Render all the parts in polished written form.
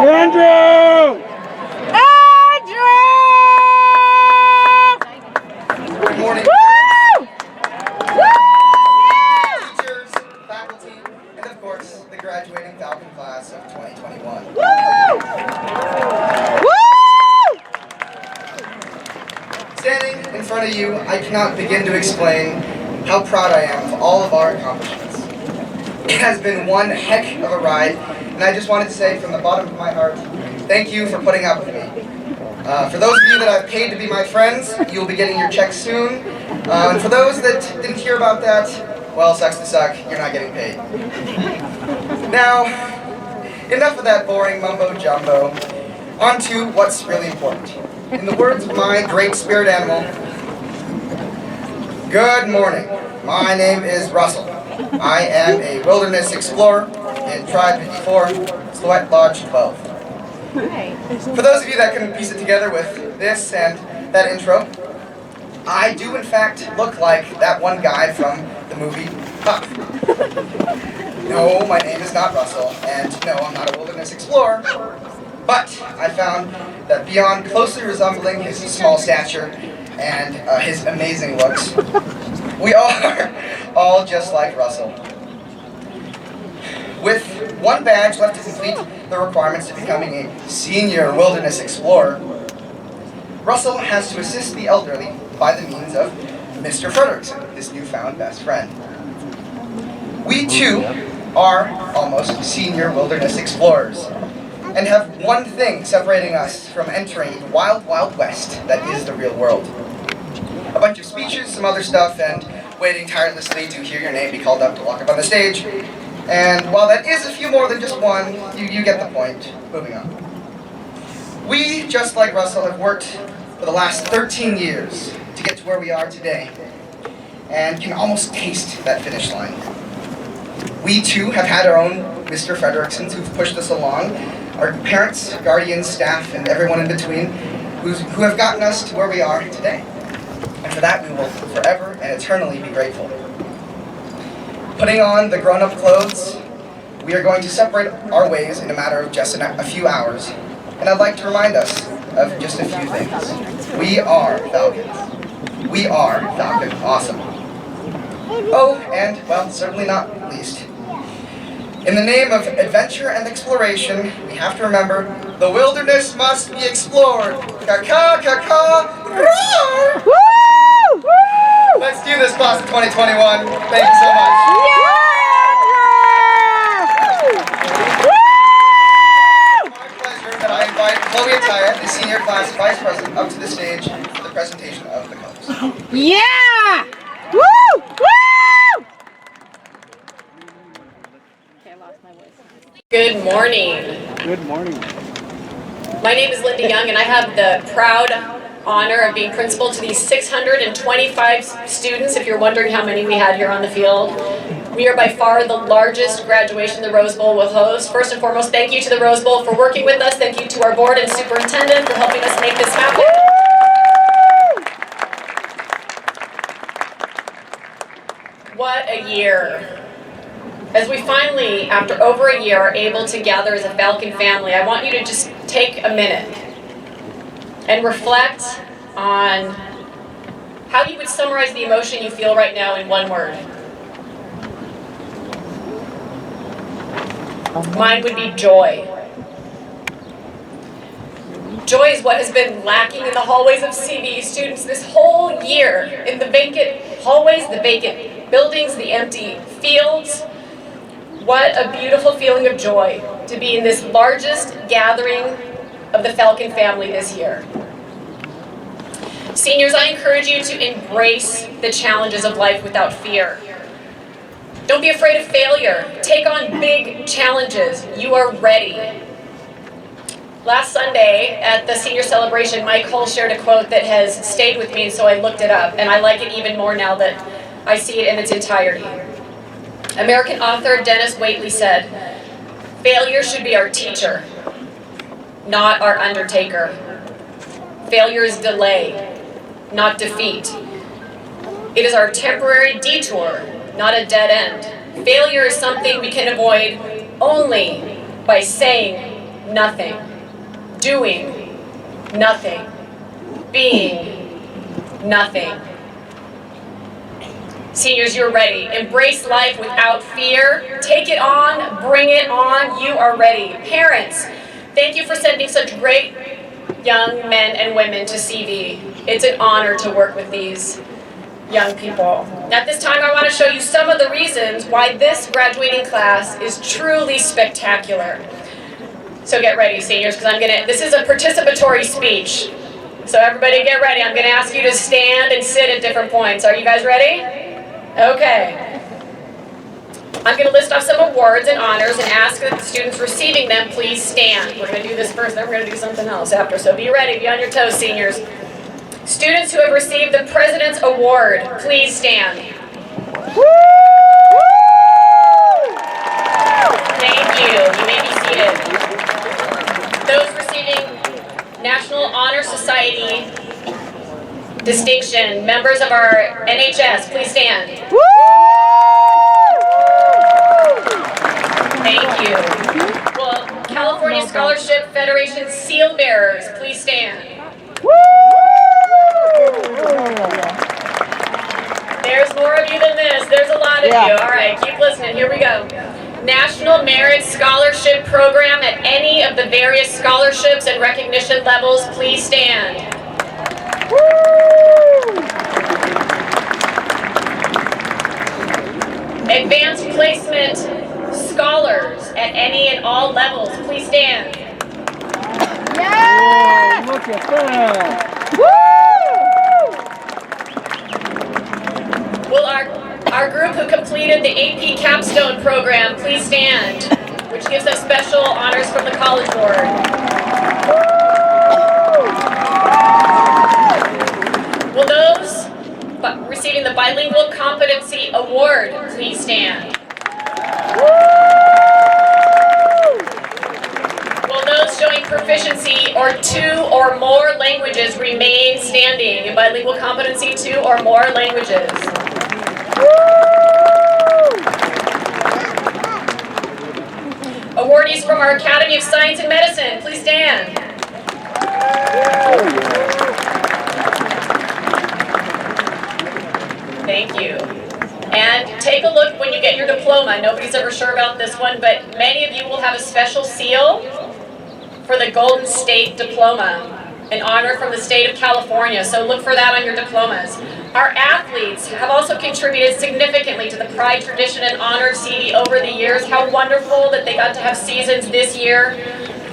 Andrew! Good morning. Woo! Teachers, faculty, and of course, the graduating Falcon class of 2021. Standing in front of you, I cannot begin to explain how proud I am of all of our accomplishments. It has been one heck of a ride, and I just wanted to say from the bottom of my heart, thank you for putting up with me. For those of you that I've paid to be my friends, you'll be getting your checks soon. And for those that didn't hear about that, well, sucks to suck, you're not getting paid. Now, enough of that boring mumbo-jumbo. On to what's really important. In the words of my great spirit animal, good morning. My name is Russell. I am a wilderness explorer in Tribe 54, Silhouette Lodge 12. For those of you that can piece it together with this and that intro, I do in fact look like that one guy from the movie Puff. No, my name is not Russell, and no, I'm not a wilderness explorer, but I found that beyond closely resembling his small stature and his amazing looks, we are all just like Russell. With one badge left to complete the requirements to becoming a senior wilderness explorer, Russell has to assist the elderly by the means of Mr. Frederickson, his newfound best friend. We too are almost senior wilderness explorers, and have one thing separating us from entering the wild, wild west that is the real world. A bunch of speeches, some other stuff, and waiting tirelessly to hear your name be called up to walk up on the stage. And while that is a few more than just one, you get the point. Moving on. We, just like Russell, have worked for the last 13 years to get to where we are today, and can almost taste that finish line. We too have had our own Mr. Fredericksons who've pushed us along, our parents, guardians, staff, and everyone in between who have gotten us to where we are today. And for that we will forever and eternally be grateful. Putting on the grown-up clothes, we are going to separate our ways in a matter of just a few hours. And I'd like to remind us of just a few things. We are Falcons. We are Falcon Awesome. Oh, and, well, certainly not least, in the name of adventure and exploration, we have to remember, the wilderness must be explored. Ka-ka, ka-ka, roar! Woo! Woo! Let's do this, class of 2021. Thank you so much. My pleasure that I invite Chloe Ataya, the senior class vice president, up to the stage for the presentation of the colors. Yeah! Woo! Woo! Okay, I lost my voice. Good morning. Good morning. My name is Linda Young, and I have the proud honor of being principal to these 625 students, if you're wondering how many we had here on the field. We are by far the largest graduation the Rose Bowl will host. First and foremost, thank you to the Rose Bowl for working with us. Thank you to our board and superintendent for helping us make this happen. What a year. As we finally, after over a year, are able to gather as a Falcon family, I want you to just take a minute and reflect on how you would summarize the emotion you feel right now in one word. Mine would be joy. Joy is what has been lacking in the hallways of CVE students this whole year, in the vacant hallways, the vacant buildings, the empty fields. What a beautiful feeling of joy to be in this largest gathering of the Falcon family this year. Seniors, I encourage you to embrace the challenges of life without fear. Don't be afraid of failure. Take on big challenges. You are ready. Last Sunday at the senior celebration, Mike Hull shared a quote that has stayed with me, and so I looked it up, and I like it even more now that I see it in its entirety. American author Dennis Waitley said, "Failure should be our teacher, not our undertaker. Failure is delay, not defeat. It is our temporary detour, not a dead end. Failure is something we can avoid only by saying nothing. Doing nothing. Being nothing. Seniors, you're ready. Embrace life without fear. Take it on, bring it on. You are ready. Parents, thank you for sending such great young men and women to CV. It's an honor to work with these young people. At this time, I want to show you some of the reasons why this graduating class is truly spectacular. So get ready, seniors, because this is a participatory speech. So everybody get ready. I'm going to ask you to stand and sit at different points. Are you guys ready? Okay. I'm going to list off some awards and honors and ask that the students receiving them please stand. We're going to do this first, then we're going to do something else after. So be ready, be on your toes, seniors. Students who have received the President's Award, please stand. Thank you. You may be seated. Those receiving National Honor Society distinction, members of our NHS, please stand. Thank you. Well, California Scholarship Federation seal bearers, please stand. There's more of you than this. There's a lot of you. All right, keep listening. Here we go. National Merit Scholarship Program at any of the various scholarships and recognition levels, please stand. Advanced Placement Scholars at any and all levels, please stand. Yeah! Look at that! Will our group who completed the AP Capstone program please stand, which gives us special honors from the College Board. Will those receiving the Bilingual Competency Award please stand? Will those showing proficiency or 2 or more languages remain standing in bilingual competency 2 or more languages? Awardees from our Academy of Science and Medicine, please stand. Thank you. And take a look when you get your diploma. Nobody's ever sure about this one, but many of you will have a special seal for the Golden State Diploma, an honor from the state of California, so look for that on your diplomas. Our athletes have also contributed significantly to the pride, tradition, and honor of CV over the years. How wonderful that they got to have seasons this year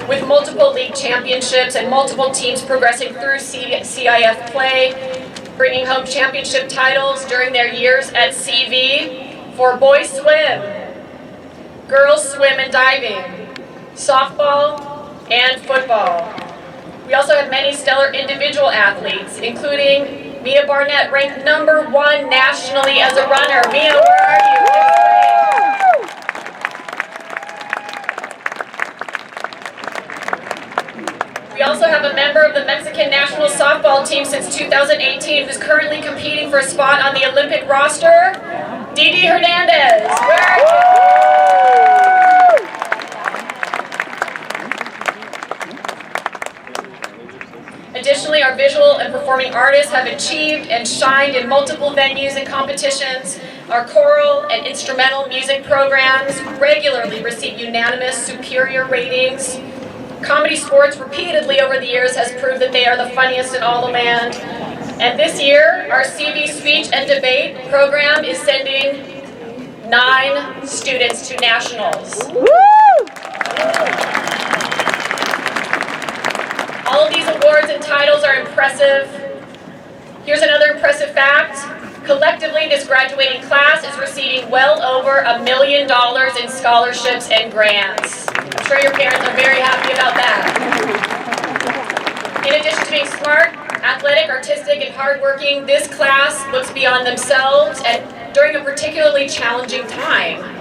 with multiple league championships and multiple teams progressing through CIF play, bringing home championship titles during their years at CV for boys swim, girls swim and diving, softball, and football. We also have many stellar individual athletes, including Mia Barnett, ranked #1 nationally as a runner. Mia, where are you? We also have a member of the Mexican national softball team since 2018 who's currently competing for a spot on the Olympic roster, Didi Hernandez. Where are you? Additionally, our visual and performing artists have achieved and shined in multiple venues and competitions. Our choral and instrumental music programs regularly receive unanimous superior ratings. Comedy Sports repeatedly over the years has proved that they are the funniest in all the land. And this year, our CV Speech and Debate program is sending 9 students to nationals. All of these awards and titles are impressive. Here's another impressive fact. Collectively, this graduating class is receiving well over $1 million in scholarships and grants. I'm sure your parents are very happy about that. In addition to being smart, athletic, artistic, and hardworking, this class looks beyond themselves and during a particularly challenging time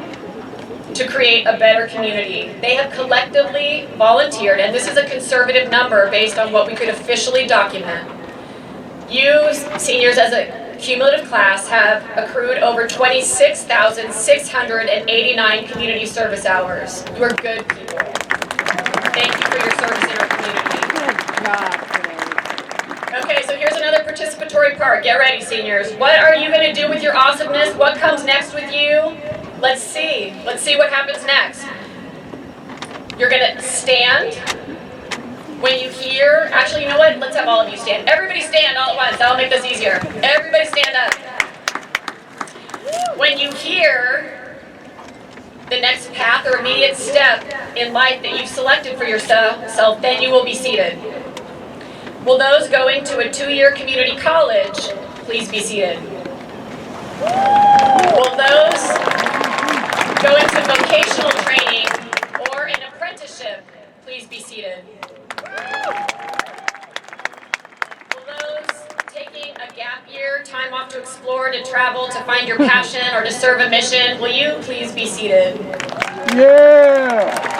to create a better community. They have collectively volunteered, and this is a conservative number based on what we could officially document. You, seniors, as a cumulative class, have accrued over 26,689 community service hours. You are good people. Thank you for your service in our community. Good job today. Okay, so here's another participatory part. Get ready, seniors. What are you going to do with your awesomeness? What comes next with you? Let's see. Let's see what happens next. You're going to stand. When you hear, actually, you know what? Let's have all of you stand. Everybody stand all at once. That'll make this easier. Everybody stand up. When you hear the next path or immediate step in life that you've selected for yourself, then you will be seated. Will those going to a 2-year community college please be seated? Will those going to vocational training or an apprenticeship please be seated? Will those taking a gap year, time off to explore, to travel, to find your passion, or to serve a mission, will you please be seated? Yeah!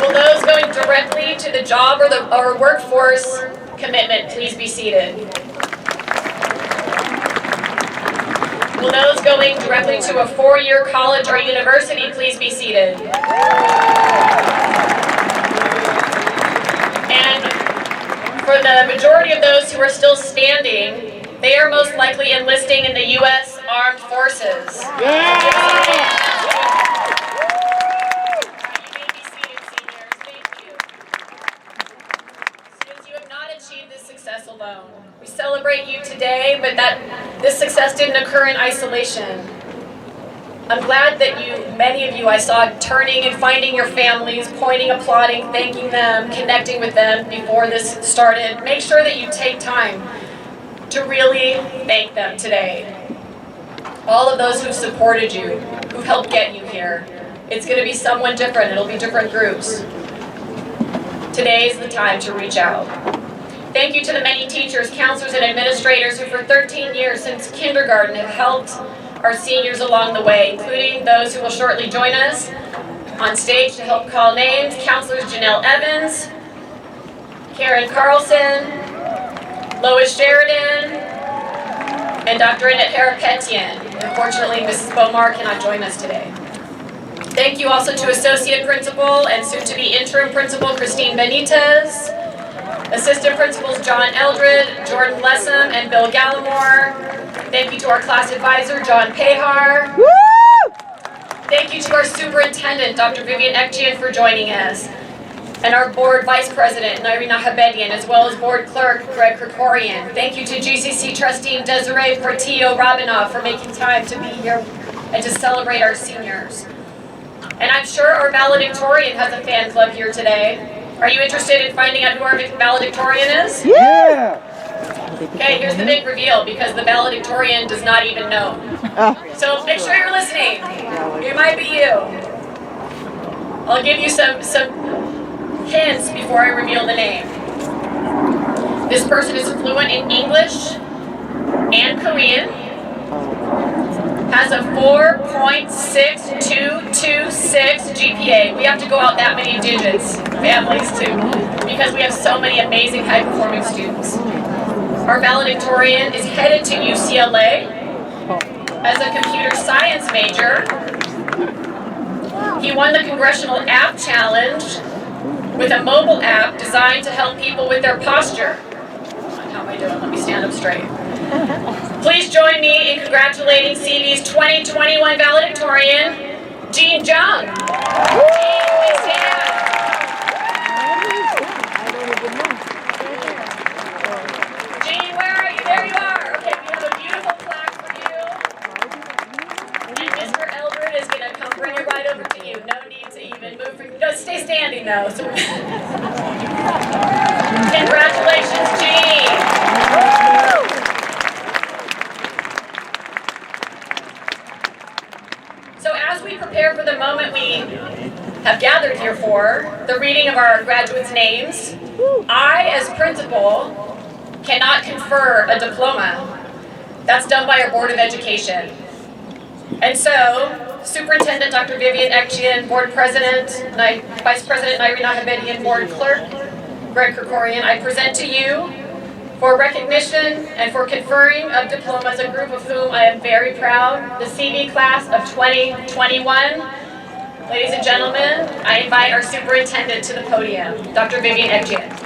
Will those going directly to the job or workforce commitment please be seated? Will those going directly to a 4-year college or university please be seated? And for the majority of those who are still standing, they are most likely enlisting in the U.S. Armed Forces. Alone. We celebrate you today, but this success didn't occur in isolation. I'm glad that many of you I saw turning and finding your families, pointing, applauding, thanking them, connecting with them before this started. Make sure that you take time to really thank them today. All of those who supported you, who helped get you here. It's going to be someone different. It'll be different groups. Today is the time to reach out. Thank you to the many teachers, counselors, and administrators who for 13 years since kindergarten have helped our seniors along the way, including those who will shortly join us on stage to help call names. Counselors Janelle Evans, Karen Carlson, Lois Sheridan, and Dr. Annette Harapetian. Unfortunately, Mrs. Bomar cannot join us today. Thank you also to Associate Principal and soon-to-be Interim Principal Christine Benitez, Assistant Principals John Eldred, Jordan Lessam, and Bill Gallimore. Thank you to our class advisor, John Pahar. Woo! Thank you to our superintendent, Dr. Vivian Ekchian, for joining us. And our board vice president, Nairina Habedian, as well as board clerk, Greg Krikorian. Thank you to GCC trustee Desiree Portillo Robinoff for making time to be here and to celebrate our seniors. And I'm sure our valedictorian has a fan club here today. Are you interested in finding out who our valedictorian is? Yeah! Okay, here's the big reveal, because the valedictorian does not even know. So make sure you're listening. It might be you. I'll give you some hints before I reveal the name. This person is fluent in English and Korean, has a 4.6226 GPA. We have to go out that many digits, families too, because we have so many amazing high-performing students. Our valedictorian is headed to UCLA as a computer science major. He won the Congressional App Challenge with a mobile app designed to help people with their posture. How am I doing? Let me stand up straight. Please join me in congratulating CV's 2021 valedictorian, Jean Jung. Jean, please stand. Jean, where are you? There you are. Okay, we have a beautiful plaque for you. And Mr. Eldred is going to come bring it right over to you. No need to even move. Just stay standing, though. So congratulations, Jean. So as we prepare for the moment we have gathered here for, the reading of our graduates' names, I, as principal, cannot confer a diploma. That's done by our Board of Education. And so, Superintendent Dr. Vivian Ekchian, Board President, Vice President Nairina Habedian, Board Clerk Greg Krikorian, I present to you for recognition and for conferring of diplomas, a group of whom I am very proud, the CV class of 2021, Ladies and gentlemen, I invite our superintendent to the podium, Dr. Vivian Eggian.